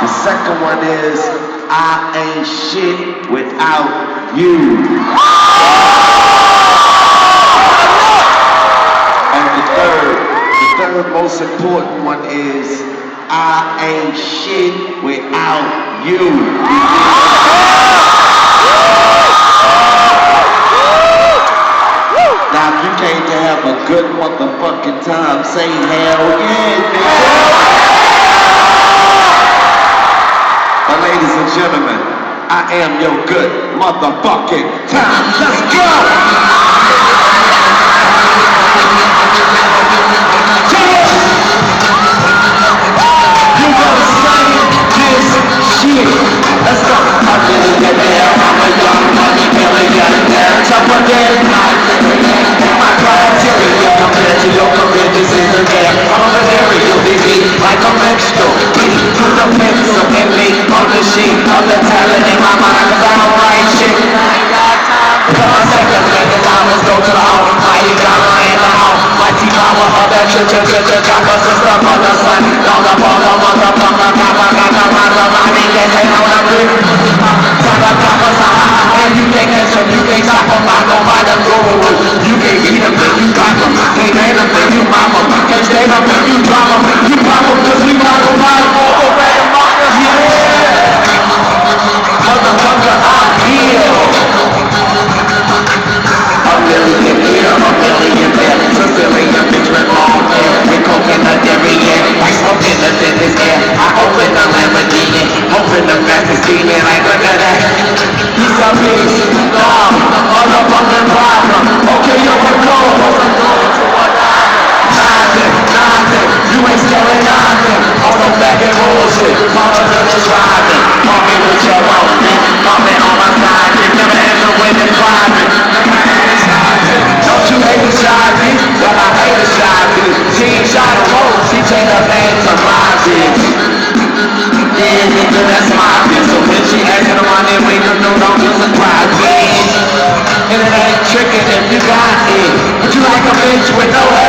The second one is I ain't shit without you. And the third most important one is I ain't shit without you. Now if you came to have a good motherfucking time, say hell yeah, nigga. But ladies and gentlemen, I am your good motherfucking time. Let's go! You gonna say this shit. Let's go. I'm a millionaire, I'm a young money millionaire. Top of that my criteria compared to your career, this isn't there. I'm a venereal disease, like a menstrual. Put the pencil in me on the sheet of the talent in my mind, cause I don't write shit. I ain't got time. Cause I take $1 million, go to the home, mighty drama in the home. Mighty power of that chopper sister, mother, son, dollar, baller, motherfucker, I mean, they say how I'm good. And you can't catch them, you can't stop them, I go by the guru. You can't beat them, then you drop them. Can't name them, then you mop them. Can't stay them, then you drop them. You pop them, cause we rock them, yeah. Motherfucker, I'm here. A million here, a million there. Sicilian bitch with long hair. With coke in the Darien. I smoke in the thinnest air. I open the Lamborghini. Open the fastest demon. Like look at that. He's a beast. Dog. Motherfucking problem. Okay, you're a cold. Nothing. You ain't selling nothing. On no bagging bullshit. Mama just driving. Call me with your own bitch. Call me on my side. Never answer when it's private. Don't you hate the shy bitch? Well, I hate the shy bitch. She ain't shy no more. She changed her name to my bitch. Yeah, nigga, that's my bitch. So when she asking the money, we can do, don't you surprise bitch. And it ain't tricking if you got it. But you like a bitch with no hair.